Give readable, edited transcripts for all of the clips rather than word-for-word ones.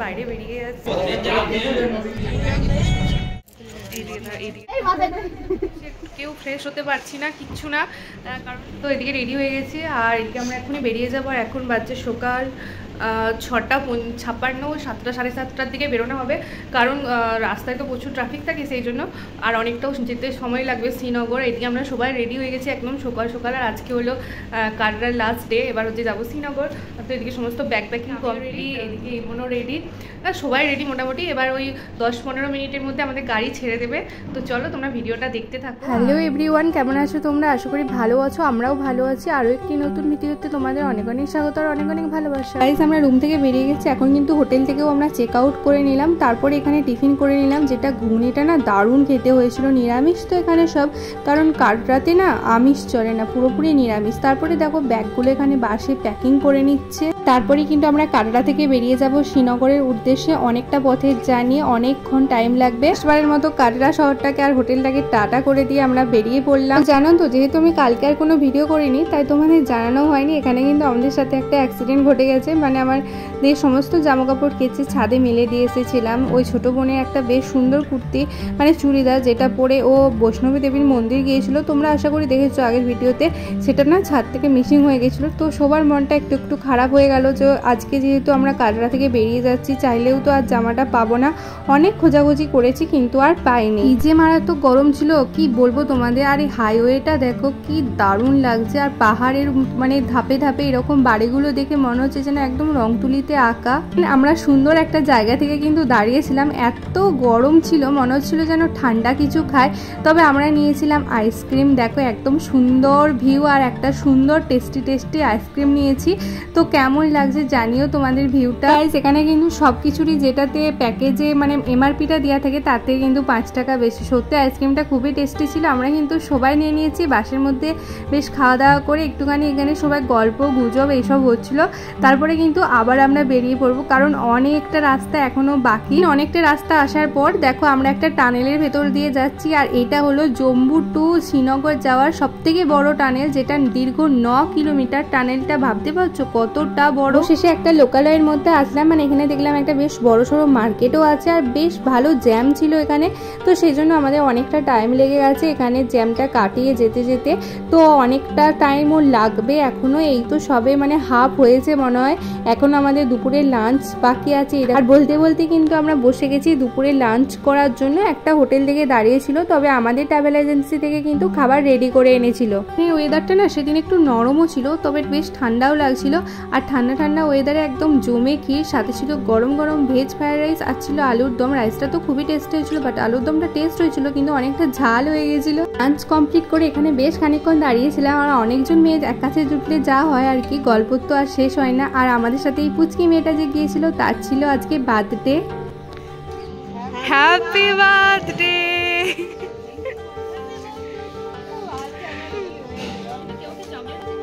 বাইরে বেরিয়ে যাচ্ছি। কেউ ফ্রেশ হতে পারছি না, কিচ্ছু না, কারণ তো এদিকে রেডি হয়ে গেছি আর এদিকে আমরা এখনই বেরিয়ে যাবো। আর এখন বাজছে সকাল 6:56, 7টা 7:30টার দিকে বেরোনো হবে, কারণ রাস্তায় তো প্রচুর ট্রাফিক থাকে সেই জন্য, আর অনেকটাও যেতে সময় লাগবে শ্রীনগর। এদিকে আমরা সবাই রেডি হয়ে গেছি একদম সকাল সকাল, আর আজকে হলো কাটরার লাস্ট ডে, এবার হচ্ছে যাবো শ্রীনগর। তো এদিকে সমস্ত ব্যাগ প্যাকিং রেডি, এদিকে ইমনও রেডি, সবাই রেডি মোটামুটি। এবার ওই 10-15 মিনিটের মধ্যে আমাদের গাড়ি ছেড়ে দেবে। তো চলো তোমরা ভিডিওটা দেখতে থাকো। হ্যালো এভরিওয়ান, কেমন আছো তোমরা? আশা করি ভালো আছো, আমরাও ভালো আছি। আরও একটি নতুন ভিডিওতে তোমাদের অনেক অনেক স্বাগত আর অনেক অনেক ভালোবাসা। গাইস, আমরা রুম থেকে বেরিয়ে গেছি, এখন কিন্তু হোটেল থেকেও আমরা চেক আউট করে নিলাম। তারপরে এখানে টিফিন করে নিলাম, যেটা ঘুগনিটা না দারুণ খেতে হয়েছিল। নিরামিষ তো এখানে সব, কারণ কাটরাতে না আমিষ চলে না, পুরোপুরি নিরামিষ। তারপরে দেখো ব্যাগগুলো এখানে বাসে প্যাকিং করে নিচ্ছে। তারপরে কিন্তু আমরা কাটরা থেকে বেরিয়ে যাব শ্রীনগরের উদ্দেশ্যে। অনেকটা পথের জার্নি, অনেকক্ষণ টাইম লাগবে। এবারের মতো কাটরা শহরটাকে আর হোটেলটাকে টাটা করে দিয়ে আমরা বেরিয়ে পড়লাম। জানো তো, যেহেতু আমি কালকে আর কোনো ভিডিও করিনি, তাই তোমাদের জানানো হয়নি। এখানে কিন্তু আমাদের সাথে একটা অ্যাক্সিডেন্ট ঘটে গেছে। মানে আমার সমস্ত জামা কাপড় কেচে ছাদে মেলে দিয়ে এসেছিলাম। ওই ছোটো বোনের একটা বেশ সুন্দর কুর্তি, মানে চুড়িদার, যেটা পরে ও বৈষ্ণবী দেবীর মন্দির গিয়েছিল। তোমরা আশা করি দেখেছো আগের ভিডিওতে। সেটা না ছাদ থেকে মিসিং হয়ে গেছিলো। তো সবার মনটা একটু একটু খারাপ হয়ে গেল যে আজকে যেহেতু আমরা কাটরা থেকে বেরিয়ে যাচ্ছি, চাইলেও তো আর জামাটা পাবো না। অনেক খোঁজাখুঁজি করেছি কিন্তু আর পাইনি। এই যে মারাত্মক গরম ছিল, কি বলবো তোমাদের। আর এই হাইওয়েটা দেখো কি দারুণ লাগছে, আর পাহাড়ের মানে ধাপে ধাপে এরকম বাড়িগুলো দেখে মনে হচ্ছে যেন একদম রং তুলিতে আঁকা। আমরা সুন্দর একটা জায়গা থেকে কিন্তু দাঁড়িয়েছিলাম, এত গরম ছিল মনে হচ্ছিল যেন ঠান্ডা কিছু খায়। তবে আমরা নিয়েছিলাম আইসক্রিম। দেখো একদম সুন্দর ভিউ আর একটা সুন্দর টেস্টি টেস্টি আইসক্রিম নিয়েছি। তো কেমন লাগছে জানিও তোমাদের ভিউটা। সেখানে কিন্তু সব কিছুরই যেটাতে প্যাকেজে মানে এমআরপিটা দেওয়া থাকে তাতে কিন্তু 5 টাকা বেশি। সত্যি আইসক্রিমটা খুবই টেস্টি ছিল। আমরা কিন্তু সবাই নিয়ে নিয়েছি, বাসের মধ্যে বেশ খাওয়া দাওয়া করে একটুখানি এখানে সবাই গল্প গুজব এইসব হচ্ছিল। তারপরে কিন্তু আবার আমরা বেরিয়ে পড়বো, কারণ অনেকটা রাস্তা এখনো বাকি। অনেকটা রাস্তা আসার পর দেখো আমরা একটা টানেলের ভেতর দিয়ে যাচ্ছি, আর এটা হলো জম্মু টু শ্রীনগর যাওয়ার সবথেকে বড় টানেল, যেটা দীর্ঘ 9 কিলোমিটার। টানেলটা ভাবতে পারছো কতটা বড়। শেষে একটা লোকালয়ের মধ্যে আসলাম, মানে এখানে দেখলাম একটা বেশ বড় সড়ো মার্কেটও আছে, আর বেশ ভালো জ্যাম ছিল এখানে। তো সেই জন্য আমাদের অনেকটা টাইম লেগে গেছে এখানে জ্যামটা কাটিয়ে যেতে যেতে। তো অনেকটা টাইমও লাগবে এখনো, এই তো সবে মানে হাফ হয়েছে মনে হয়। এখন আমাদের দুপুরের লাঞ্চ বাকি আছে। আর বলতে বলতে কিন্তু আমরা বসে গেছি দুপুরে লাঞ্চ করার জন্য। একটা হোটেল থেকে দাঁড়িয়েছিল, তবে আমাদের ট্রাভেল এজেন্সি থেকে কিন্তু খাবার রেডি করে এনেছিল। ওয়েদারটা না সেদিন একটু নরমও ছিল, তবে বেশ ঠান্ডাও লাগছিল। আর ঠান্ডা ঠান্ডা ওয়েদারে একদম জমে ক্ষীর, সাথে ছিল গরম গরম ভেজ ফ্রাইড রাইস, আর ছিল আলুর দম। রাইসটা তো খুবই টেস্ট হয়েছিল, বাট আলুর দমটা টেস্ট হয়েছিল কিন্তু অনেকটা ঝাল হয়ে গেছিল। লাঞ্চ কমপ্লিট করে এখানে বেশ খানিকক্ষণ দাঁড়িয়েছিলাম। আর অনেকজন মেয়ে এক কাছে জুটলে যা হয় আর কি, গল্প তো আর শেষ হয় না। আর আমাদের সাথে এই পুচকি মেয়েটা যে গিয়েছিল তার ছিল আজকে বার্থডে। Happy birthday.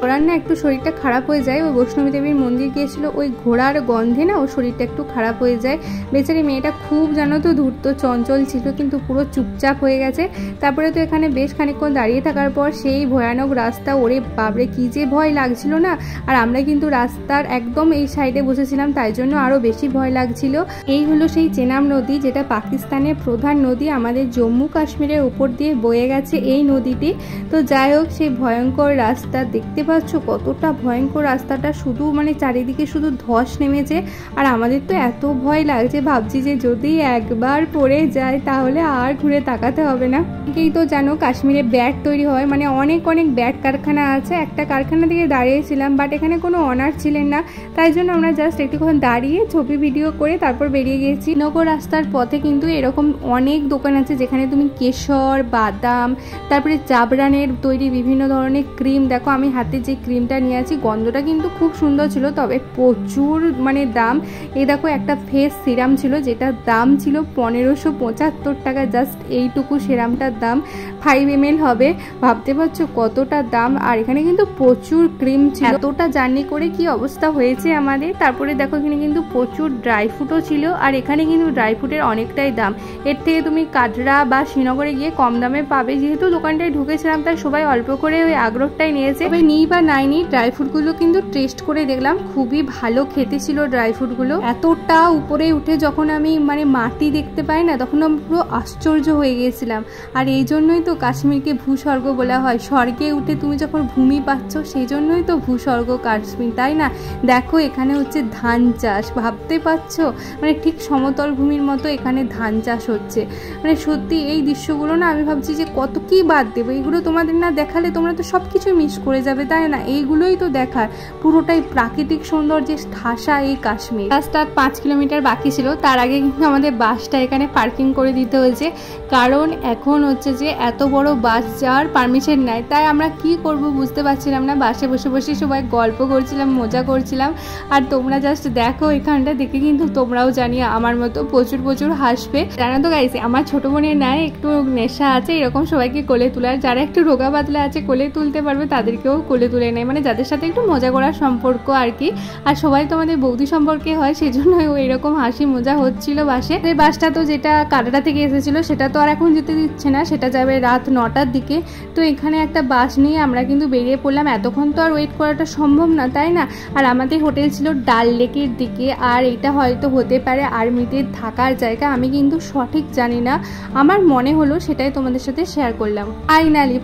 ওরার না একটু শরীরটা খারাপ হয়ে যায়, ওই বৈষ্ণবী দেবীর মন্দির গিয়েছিল, ওই ঘোড়ার গন্ধে না ওর শরীরটা একটু খারাপ হয়ে যায়। বেচারি মেয়েটা খুব জানো তো ধূর্ত চঞ্চল ছিল, কিন্তু পুরো চুপচাপ হয়ে গেছে। তারপরে তো এখানে বেশ খানিকক্ষণ দাঁড়িয়ে থাকার পর সেই ভয়ানক রাস্তা, ওরে বাবরে কি যে ভয় লাগছিল না। আর আমরা কিন্তু রাস্তার একদম এই সাইডে বসেছিলাম, তাই জন্য আরও বেশি ভয় লাগছিল। এই হলো সেই চেনাব নদী, যেটা পাকিস্তানের প্রধান নদী, আমাদের জম্মু কাশ্মীরের উপর দিয়ে বয়ে গেছে এই নদীটি। তো যাই হোক, সেই ভয়ঙ্কর রাস্তা দেখতে পাচ্ছ কতটা ভয়ঙ্কর রাস্তাটা, শুধু মানে চারিদিকে শুধু ধস নেমেছে। আর আমাদের তো এত ভয় লাগছে, ভাবছি যে যদি একবার পড়ে যায় তাহলে আর ঘুরে তাকাতে হবে না। একেই তো জানো কাশ্মীরে ব্যাট তৈরি হয়, মানে অনেক অনেক ব্যাট কারখানা আছে। একটা কারখানা থেকে দাঁড়িয়েছিলাম, বাট এখানে কোনো অনার ছিলেন না, তাই জন্য আমরা জাস্ট একটুক্ষণ দাঁড়িয়ে ছবি ভিডিও করে তারপর বেরিয়ে গিয়েছি। নগর রাস্তার পথে কিন্তু এরকম অনেক দোকান আছে, যেখানে তুমি কেশর, বাদাম, তারপরে চাবরানের তৈরি বিভিন্ন ধরনের ক্রিম। দেখো আমি হাতে যে ক্রিমটা নিয়ে আছি, গন্ধটা কিন্তু খুব সুন্দর ছিল, তবে প্রচুর মানে দাম। এই দেখো একটা ফেস সিরাম ছিল, যেটার দাম ছিল 1575 টাকা। জাস্ট এইটুকু সিরামটার দাম 5 ml হবে, ভাবতে পারছো কতটা দাম। আর এখানে কিন্তু প্রচুর ক্রিম ছিল। এতটা জার্নি করে কি অবস্থা হয়েছে আমাদের। তারপরে দেখো এখানে কিন্তু প্রচুর ড্রাই ফ্রুটও ছিল, আর এখানে কিন্তু ড্রাই ফ্রুটের অনেকটাই দাম। এর থেকে তুমি কাটরা বা শ্রীনগরে গিয়ে কম দামে পাবে। যেহেতু দোকানটায় ঢুকেছিলাম, তাই সবাই অল্প করে ওই আগ্রহটাই নিয়েছে। তবে নিই বা নাইনি, ড্রাই ফ্রুটগুলো কিন্তু টেস্ট করে দেখলাম, খুবই ভালো খেতে ছিল ড্রাই ফ্রুটগুলো। এতটা উপরে উঠে যখন আমি মানে মাটি দেখতে পাই না, তখন আমি পুরো আশ্চর্য হয়ে গিয়েছিলাম। আর এই জন্যই তো কাশ্মীরকে ভূস্বর্গ বলা হয়, স্বর্গে উঠে তুমি যখন ভূমি পাচ্ছ সেই জন্যই তো ভূস্বর্গ কাশ্মীর, তাই না? দেখো এখানে হচ্ছে ধান চাষ, ভাবতে পারছো মানে ঠিক সমতল ভূমির মতো এখানে ধান চাষ হচ্ছে। মানে সত্যি এই দৃশ্যগুলো না আমি ভাবছি যে কত কি বাদ দেবো, এইগুলো তোমাদের না দেখালে তোমরা তো সব কিছু মিস করে যাবে, তাই না? এইগুলোই তো দেখার, পুরোটাই প্রাকৃতিক সৌন্দর্যে ঠাসা এই কাশ্মীর। রাস্তা 5 কিলোমিটার বাকি ছিল, তার আগে কিন্তু আমাদের বাসটা এখানে পার্কিং করে দিতে হয়েছে, কারণ এখন হচ্ছে যে এত বড় বাস যাওয়ার পারমিশন নেয়। তাই আমরা কি করব বুঝতে পারছিলাম না, বাসে বসে বসে সবাই গল্প করছিলাম, মজা করছিলাম। আর তোমরা জাস্ট দেখো এখানটা দেখে কিন্তু তোমরাও জানি আমার মতো প্রচুর প্রচুর হাসবে। জানো তো গাইস, আমার ছোট বোনের নাই একটু নেশা আছে এরকম সবাইকে কোলে তোলার, যারা একটু রোগা পাতলা আছে কোলে তুলতে পারবে তাদেরকেও কোলে তুলে নেয়, মানে যাদের সাথে একটু মজা করার সম্পর্ক আর কি। আর সবাই তো আমাদের বৌদি সম্পর্কে হয়, সেই জন্য এরকম হাসি মজা হচ্ছিল বাসে। এই বাসটা তো যেটা কাটারা থেকে এসেছিল সেটা তো আর এখন যেতে দিচ্ছে না, সেটা যাবে রাত 9টার দিকে। তো এখানে একটা বাস নিয়ে আমরা কিন্তু বেরিয়ে পড়লাম। এতক্ষণ তো আর ওয়েট করাটা সম্ভব না, তাই না? আর আমাদের হোটেল ছিল ডাল লেকের দিকে, আর এটা হয়তো হতে পারে আর্মিদের থাকার জায়গা, আমি কিন্তু সঠিক জানি না, আমার মনে হলো সেটাই তোমাদের সাথে শেয়ার করলাম।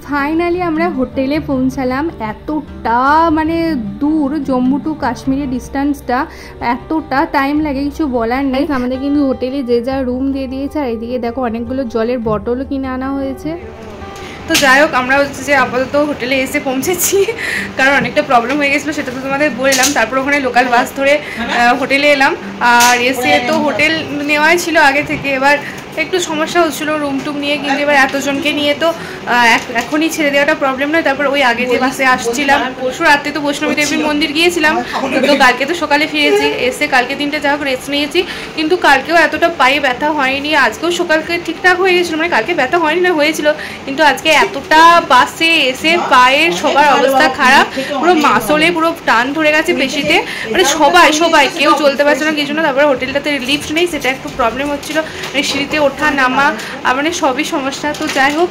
ফাইনালি আমরা হোটেলে পৌঁছালাম। এতটা মানে দূর, জম্মু টু কাশ্মীরের ডিস্টেন্সটা এতটা টাইম লাগে কিছু বলার নেই। আমাদের কিন্তু হোটেলে যে যা রুম দিয়ে দিয়েছে, আর এদিকে দেখো অনেকগুলো জলের বটলও কিনে আনা হয়েছে। তো যাই হোক, আমরা হচ্ছে যে আপাতত হোটেলে এসে পৌঁছেছি, কারণ অনেকটা প্রবলেম হয়ে গেছিলো, সেটা তো তোমাদের বললাম। তারপর ওখানে লোকাল বাস ধরে হোটেলে এলাম। আর এসে তো হোটেল নেওয়াই ছিল আগে থেকে, এবার একটু সমস্যা হচ্ছিলো রুম টুম নিয়ে, কিন্তু এবার এতজনকে নিয়ে তো এখনই ছেড়ে দেওয়াটা প্রবলেম নয়। তারপর ওই আগে যে বাসে আসছিলাম, পরশু রাত্রে তো বৈষ্ণবী দেবীর মন্দির গিয়েছিলাম, তো কালকে তো সকালে ফিরেছি, এসে কালকে দিনটা যা হোক রেস্ট নিয়েছি, কিন্তু কালকেও এতটা পায়ে ব্যথা হয়নি, আজকেও সকালকে ঠিকঠাক হয়ে গেছিলো, মানে কালকে ব্যথা হয়নি না, হয়েছিল, কিন্তু আজকে এতটা বাসে এসে পায়ের সবার অবস্থা খারাপ, পুরো মাসলে পুরো টান ধরে গেছে পেশিতে, মানে সবাই কেউ চলতে পারছে না কিছু না। তারপরে হোটেলটাতে লিফট নেই, সেটা একটু প্রবলেম হচ্ছিলো, মানে সিঁড়িতে ওঠা নামা মানে সবই সমস্যা। তো যাই হোক,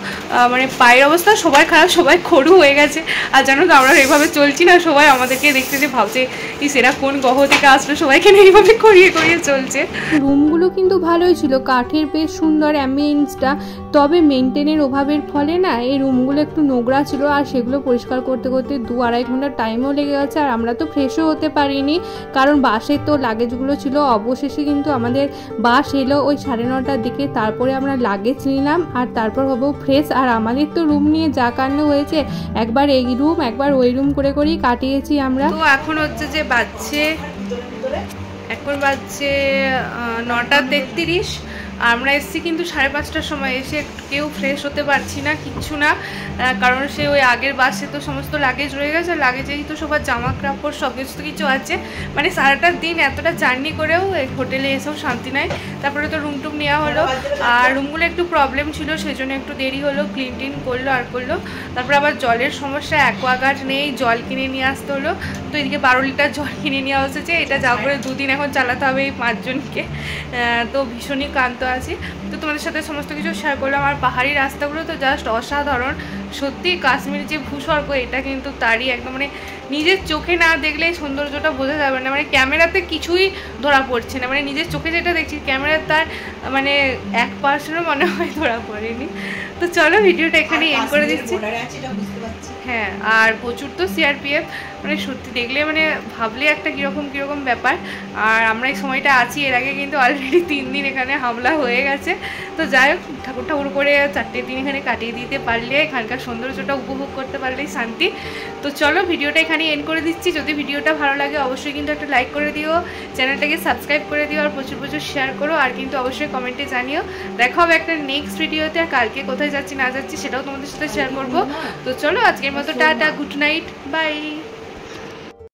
মানে পায়ের অবস্থা সবার খারাপ, সবাই খড়ু হয়ে গেছে। আর জানো তো আমরা এইভাবে চলছি না, সবাই আমাদেরকে দেখতে যে ভাবছে সেরা কোন গ্রহ থেকে আসলো, সবাইকে এইভাবে করিয়ে চলছে। রুমগুলো কিন্তু ভালোই ছিল, কাঠের বেশ সুন্দর অ্যাম্বিয়েন্সটা, তবে মেনটেনের অভাবের ফলে না এই রুমগুলো একটু নোংরা ছিল, আর সেগুলো পরিষ্কার করতে করতে 2-2.5 ঘন্টা টাইমও লেগে গেছে। আর আমরা তো ফ্রেশও হতে পারিনি, কারণ বাসে তো লাগেজগুলো ছিল। অবশেষে কিন্তু আমাদের বাস এলো ওই 9:30টার দিকে, তারপরে আমরা লাগেজ নিলাম আর তারপর হবো ফ্রেশ। আর আমাদের তো রুম নিয়ে যা কাণ্ড হয়েছে, একবার এই রুম একবার ওই রুম করে করেই কাটিয়েছি আমরা। তো এখন হচ্ছে যে এখন বাজছে 9:33, আমরা এসেছি কিন্তু 5:30টার সময়। এসে কেউ ফ্রেশ হতে পারছি না, কিচ্ছু না, কারণ সে ওই আগের বাসে তো সমস্ত লাগেজ রয়ে গেছে, লাগেজেই তো সবার জামা কাপড় সব কিছু আছে, মানে সারাটা দিন এতটা জার্নি করেও হোটেলে এসেও শান্তি নাই। তারপরে তো রুম টুম নেওয়া হলো, আর রুমগুলো একটু প্রবলেম ছিল, সেই জন্য একটু দেরি হলো, ক্লিন টিন করলো আর করলো। তারপরে আবার জলের সমস্যা, অ্যাকোয়াগার্ড নেই, জল কিনে নিয়ে আসতে হলো। তো এদিকে 12 লিটার জল কিনে নিয়ে এসেছে, এটা যা করে 2 দিন এখন চালাতে হবে এই 5 জনকে। তো ভীষণই ক্লান্ত আছি। তো তোমাদের সাথে সমস্ত কিছু শেয়ার করলাম। আর পাহাড়ি রাস্তাগুলো তো জাস্ট অসাধারণ, সত্যি কাশ্মীর যে ভূস্বর্গ, এটা কিন্তু তারই একদম, মানে নিজের চোখে না দেখলে সৌন্দর্যটা বোঝা যাবে না, মানে ক্যামেরাতে কিছুই ধরা পড়ছে না, মানে নিজের চোখে যেটা দেখছি ক্যামেরা তার মানে 1% মনে হয় ধরা পড়েনি। তো চলো ভিডিওটা এখানে এন্ড করে দিচ্ছি। হ্যাঁ, আর প্রচুর তো সিআরপিএফ, মানে সত্যি দেখলে মানে ভাবলে একটা কীরকম ব্যাপার। আর আমরা এই সময়টা আছি, এর আগে কিন্তু অলরেডি 3 দিন এখানে হামলা হয়ে গেছে। তো যাই হোক, ঠাকুর করে 4টে দিন এখানে কাটিয়ে দিতে পারলে, এখানকার সৌন্দর্যটা উপভোগ করতে পারলেই শান্তি। তো চলো ভিডিওটা এখানে এন্ড করে দিচ্ছি। যদি ভিডিওটা ভালো লাগে অবশ্যই কিন্তু একটা লাইক করে দিও, চ্যানেলটাকে সাবস্ক্রাইব করে দিও, আর প্রচুর শেয়ার করো, আর কিন্তু অবশ্যই কমেন্টে জানিও। দেখা হবে একটা নেক্সট ভিডিওতে, আর কালকে কোথায় যাচ্ছি না যাচ্ছি সেটাও তোমাদের সাথে শেয়ার করবো। তো চলো আজকের মতো টাটা, গুড নাইট, বাই।